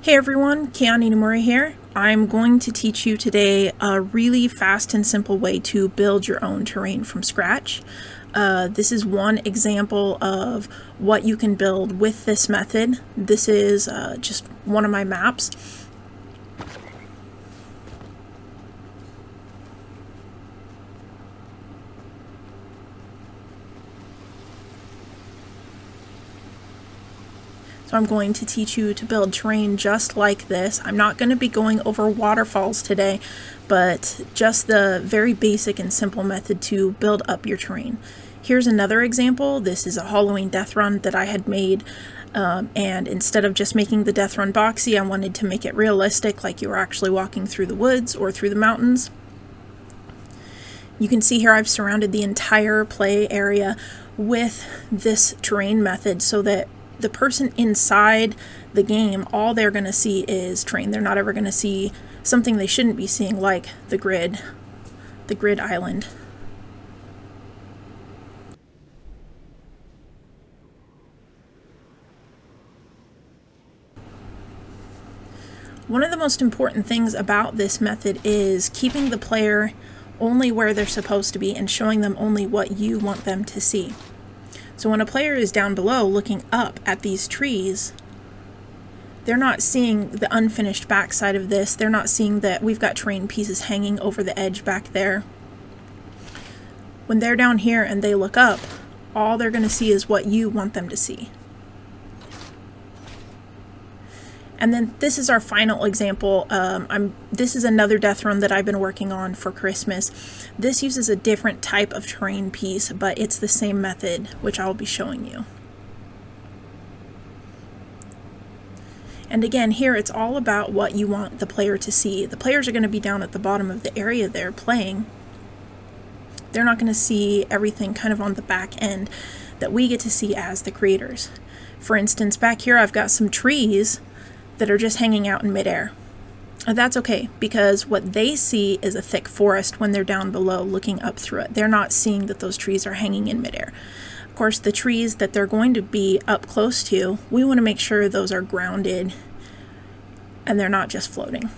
Hey everyone, Keani Nomura here. I'm going to teach you today a really fast and simple way to build your own terrain from scratch. This is one example of what you can build with this method. This is just one of my maps. So I'm going to teach you to build terrain just like this. I'm not going to be going over waterfalls today, but just the very basic and simple method to build up your terrain. Here's another example. This is a Halloween death run that I had made, and instead of just making the death run boxy, I wanted to make it realistic, like you were actually walking through the woods or through the mountains. You can see here I've surrounded the entire play area with this terrain method so that the person inside the game, all they're going to see is terrain. They're not ever going to see something they shouldn't be seeing, like the grid island. One of the most important things about this method is keeping the player only where they're supposed to be and showing them only what you want them to see. So when a player is down below looking up at these trees, they're not seeing the unfinished backside of this. They're not seeing that we've got terrain pieces hanging over the edge back there. When they're down here and they look up, all they're going to see is what you want them to see. And then this is our final example. This is another death run that I've been working on for Christmas. This uses a different type of terrain piece, but it's the same method, which I'll be showing you. And again, here it's all about what you want the player to see. The players are going to be down at the bottom of the area they're playing. They're not going to see everything kind of on the back end that we get to see as the creators. For instance, back here I've got some trees that are just hanging out in midair. And that's okay, because what they see is a thick forest when they're down below looking up through it. They're not seeing that those trees are hanging in midair. Of course, the trees that they're going to be up close to, we want to make sure those are grounded and they're not just floating.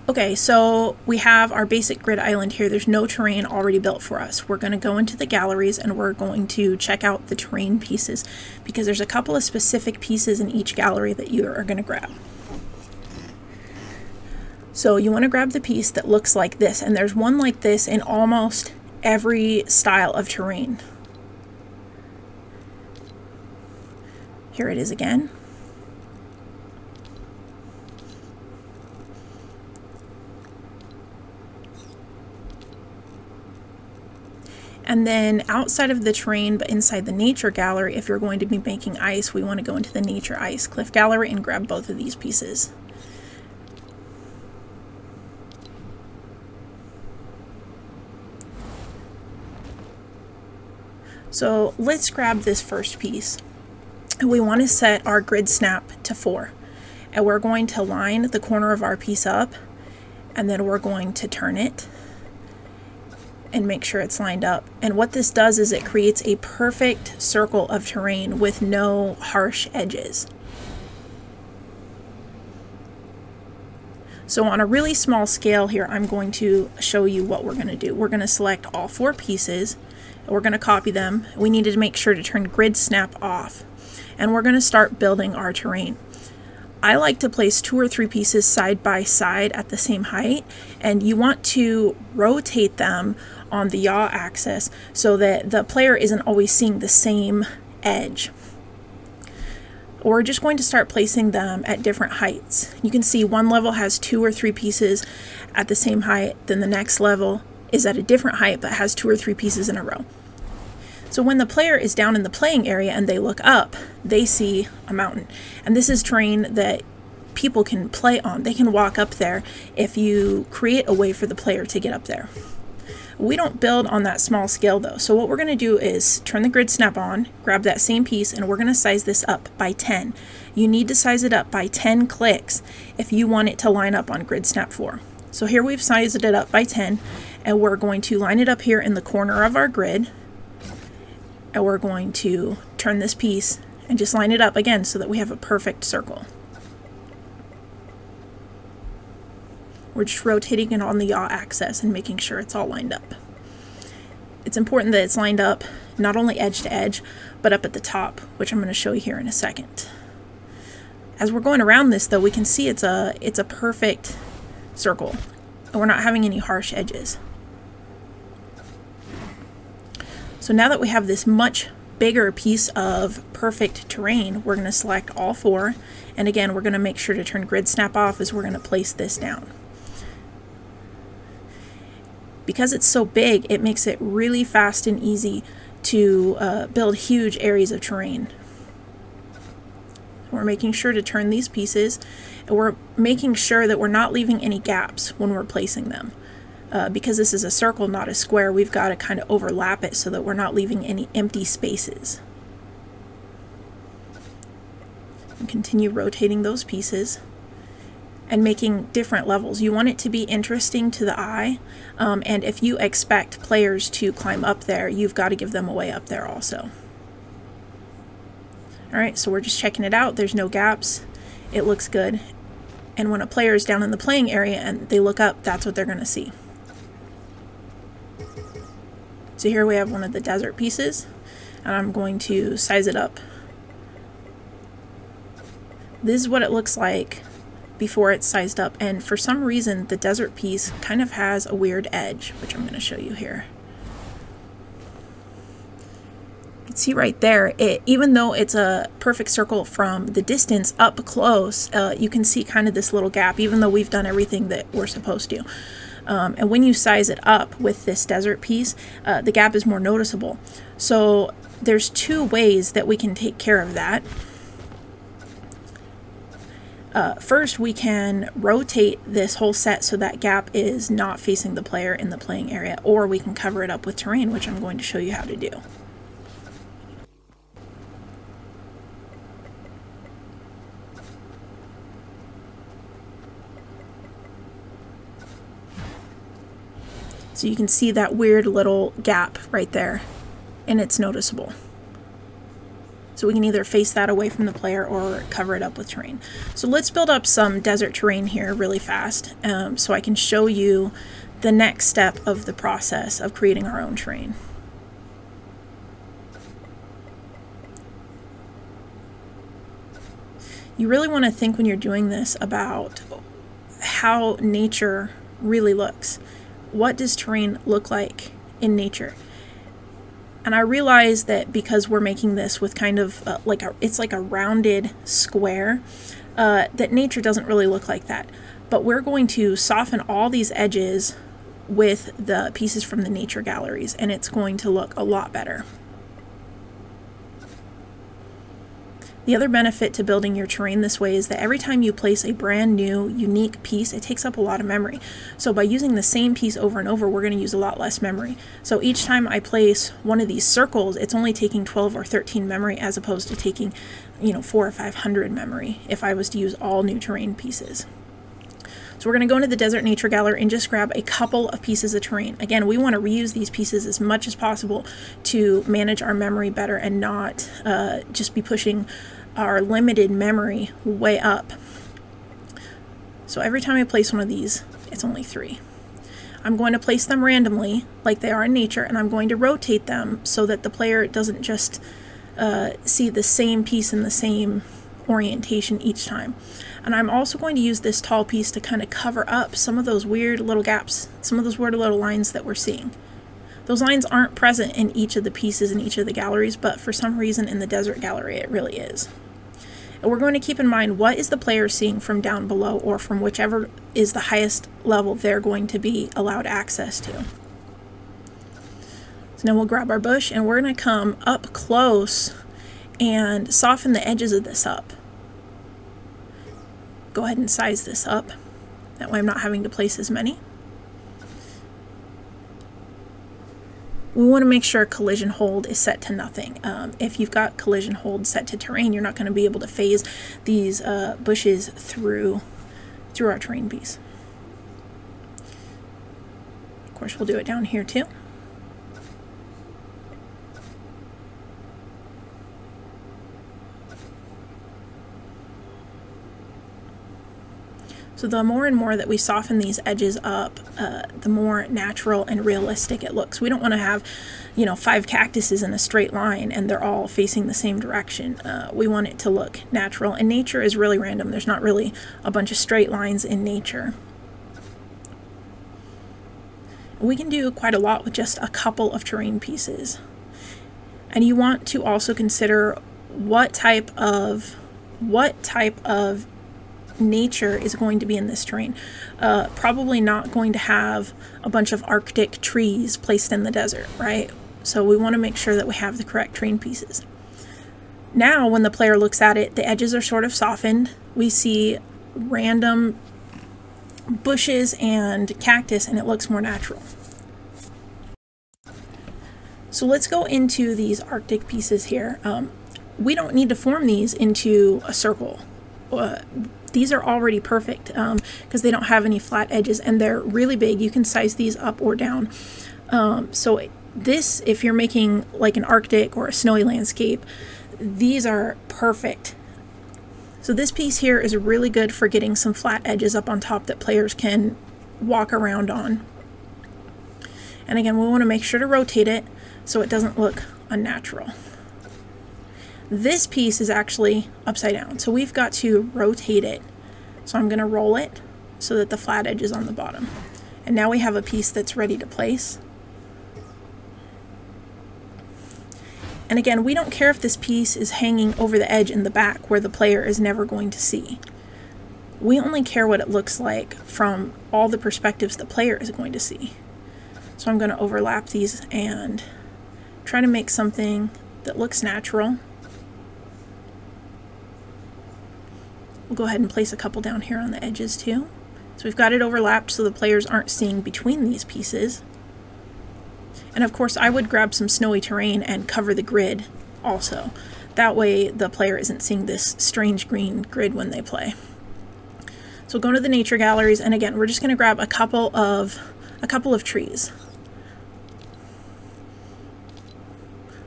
Okay, so we have our basic grid island here. There's no terrain already built for us. We're going to go into the galleries and we're going to check out the terrain pieces, because there's a couple of specific pieces in each gallery that you are going to grab. So you want to grab the piece that looks like this, and there's one like this in almost every style of terrain. Here it is again. And then outside of the terrain, but inside the nature gallery, if you're going to be making ice, we want to go into the nature ice cliff gallery and grab both of these pieces. So let's grab this first piece. And we want to set our grid snap to 4. And we're going to line the corner of our piece up, and then we're going to turn it and make sure it's lined up. And what this does is it creates a perfect circle of terrain with no harsh edges. So on a really small scale here, I'm going to show you what we're going to do. We're going to select all 4 pieces, and we're going to copy them. We needed to make sure to turn grid snap off, and we're going to start building our terrain. I like to place 2 or 3 pieces side by side at the same height, and you want to rotate them on the yaw axis so that the player isn't always seeing the same edge. We're just going to start placing them at different heights. You can see one level has 2 or 3 pieces at the same height, then the next level is at a different height but has 2 or 3 pieces in a row. So when the player is down in the playing area and they look up, they see a mountain. And this is terrain that people can play on. They can walk up there if you create a way for the player to get up there. We don't build on that small scale though. So what we're going to do is turn the grid snap on, grab that same piece, and we're going to size this up by 10. You need to size it up by 10 clicks if you want it to line up on grid snap 4. So here we've sized it up by 10, and we're going to line it up here in the corner of our grid. And we're going to turn this piece and just line it up again so that we have a perfect circle. We're just rotating it on the yaw axis and making sure it's all lined up. It's important that it's lined up not only edge to edge, but up at the top, which I'm going to show you here in a second. As we're going around this, though, we can see it's a perfect circle, and we're not having any harsh edges. So now that we have this much bigger piece of perfect terrain, we're going to select all four, and again, we're going to make sure to turn grid snap off as we're going to place this down. Because it's so big, it makes it really fast and easy to build huge areas of terrain. We're making sure to turn these pieces, and we're making sure that we're not leaving any gaps when we're placing them. Because this is a circle, not a square, we've got to kind of overlap it so that we're not leaving any empty spaces. And continue rotating those pieces and making different levels. You want it to be interesting to the eye, and if you expect players to climb up there, you've got to give them a way up there also. Alright, so we're just checking it out. There's no gaps. It looks good. And when a player is down in the playing area and they look up, that's what they're going to see. So here we have one of the desert pieces, and I'm going to size it up. This is what it looks like before it's sized up, and for some reason the desert piece kind of has a weird edge, which I'm going to show you here. You can see right there, even though it's a perfect circle from the distance, up close you can see kind of this little gap, even though we've done everything that we're supposed to. And when you size it up with this desert piece, the gap is more noticeable. So there's two ways that we can take care of that. First, we can rotate this whole set so that gap is not facing the player in the playing area, or we can cover it up with terrain, which I'm going to show you how to do. So you can see that weird little gap right there, and it's noticeable. So we can either face that away from the player or cover it up with terrain. So let's build up some desert terrain here really fast, so I can show you the next step of the process of creating our own terrain. You really want to think when you're doing this about how nature really looks. What does terrain look like in nature? And I realize that because we're making this with kind of it's like a rounded square, that nature doesn't really look like that. But we're going to soften all these edges with the pieces from the nature galleries, and it's going to look a lot better. The other benefit to building your terrain this way is that every time you place a brand new, unique piece, it takes up a lot of memory. So by using the same piece over and over, we're going to use a lot less memory. So each time I place one of these circles, it's only taking 12 or 13 memory as opposed to taking, 400 or 500 memory if I was to use all new terrain pieces. So we're going to go into the Desert Nature Gallery and just grab a couple of pieces of terrain. Again, we want to reuse these pieces as much as possible to manage our memory better and not just be pushing our limited memory way up. So every time I place one of these, it's only 3. I'm going to place them randomly like they are in nature, and I'm going to rotate them so that the player doesn't just see the same piece in the same orientation each time. And I'm also going to use this tall piece to kind of cover up some of those weird little gaps, some of those weird little lines that we're seeing. Those lines aren't present in each of the pieces in each of the galleries, but for some reason in the desert gallery it really is. And we're going to keep in mind what is the player seeing from down below, or from whichever is the highest level they're going to be allowed access to. So now we'll grab our bush and we're going to come up close and soften the edges of this up. Go ahead and size this up. That way I'm not having to place as many. We want to make sure collision hold is set to nothing. If you've got collision hold set to terrain, you're not going to be able to phase these bushes through our terrain piece. Of course, we'll do it down here too. So the more and more that we soften these edges up, the more natural and realistic it looks. We don't want to have, you know, 5 cactuses in a straight line and they're all facing the same direction. We want it to look natural, and nature is really random. There's not really a bunch of straight lines in nature. We can do quite a lot with just a couple of terrain pieces. And you want to also consider what type of nature is going to be in this terrain. Probably not going to have a bunch of Arctic trees placed in the desert, right? So we want to make sure that we have the correct terrain pieces. Now, when the player looks at it, the edges are sort of softened. We see random bushes and cactus, and it looks more natural. So let's go into these Arctic pieces here. We don't need to form these into a circle. These are already perfect because they don't have any flat edges, and they're really big. You can size these up or down. So this, if you're making like an Arctic or a snowy landscape, these are perfect. So this piece here is really good for getting some flat edges up on top that players can walk around on. And again, we want to make sure to rotate it so it doesn't look unnatural. This piece is actually upside down, so we've got to rotate it. So I'm going to roll it so that the flat edge is on the bottom. And now we have a piece that's ready to place. And again, we don't care if this piece is hanging over the edge in the back where the player is never going to see. We only care what it looks like from all the perspectives the player is going to see. So I'm going to overlap these and try to make something that looks natural. We'll go ahead and place a couple down here on the edges too. So we've got it overlapped so the players aren't seeing between these pieces. And of course I would grab some snowy terrain and cover the grid also. That way the player isn't seeing this strange green grid when they play. So go to the nature galleries, and again we're just going to grab a couple of trees.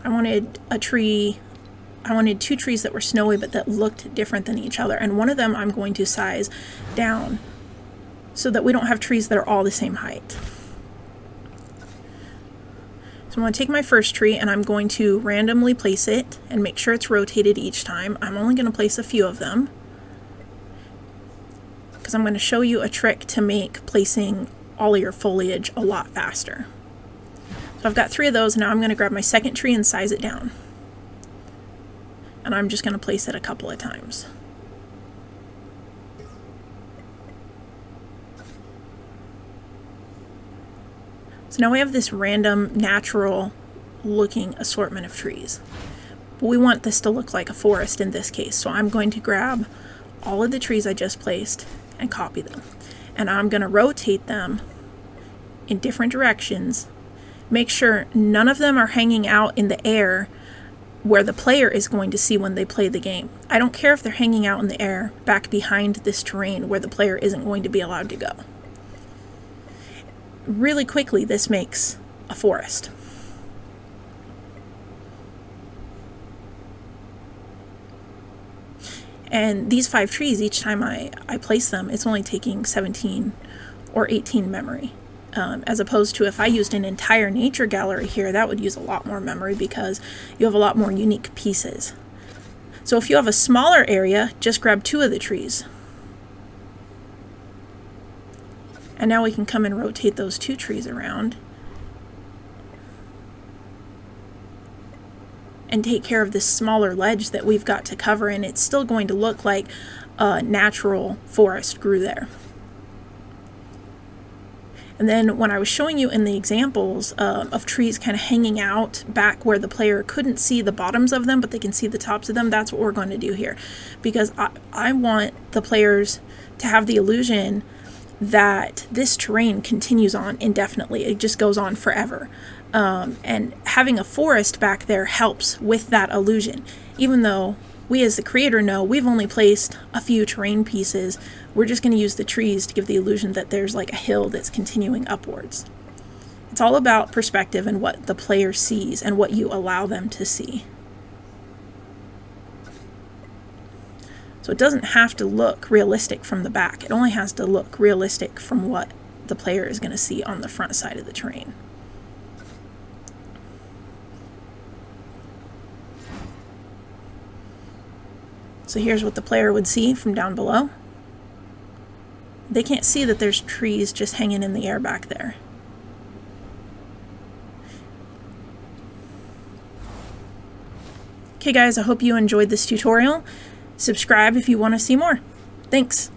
I wanted 2 trees that were snowy but that looked different than each other, and one of them I'm going to size down so that we don't have trees that are all the same height. So I'm going to take my first tree and I'm going to randomly place it and make sure it's rotated each time. I'm only going to place a few of them because I'm going to show you a trick to make placing all of your foliage a lot faster. So I've got 3 of those. Now I'm going to grab my second tree and size it down. And I'm just going to place it a couple of times. So now we have this random, natural looking assortment of trees. But we want this to look like a forest in this case. So I'm going to grab all of the trees I just placed and copy them. And I'm going to rotate them in different directions. Make sure none of them are hanging out in the air where the player is going to see when they play the game. I don't care if they're hanging out in the air back behind this terrain where the player isn't going to be allowed to go. Really quickly, this makes a forest. And these 5 trees, each time I place them, it's only taking 17 or 18 memory. As opposed to if I used an entire nature gallery here, that would use a lot more memory because you have a lot more unique pieces. So if you have a smaller area, just grab 2 of the trees. And now we can come and rotate those 2 trees around and take care of this smaller ledge that we've got to cover, and it's still going to look like a natural forest grew there. And then when I was showing you in the examples of trees kind of hanging out back where the player couldn't see the bottoms of them, but they can see the tops of them, that's what we're going to do here. Because I want the players to have the illusion that this terrain continues on indefinitely. It just goes on forever. And having a forest back there helps with that illusion. Even though we as the creator know we've only placed a few terrain pieces, we're just going to use the trees to give the illusion that there's like a hill that's continuing upwards. It's all about perspective and what the player sees and what you allow them to see. So it doesn't have to look realistic from the back. It only has to look realistic from what the player is going to see on the front side of the terrain. So here's what the player would see from down below. They can't see that there's trees just hanging in the air back there. Okay guys, I hope you enjoyed this tutorial. Subscribe if you want to see more. Thanks.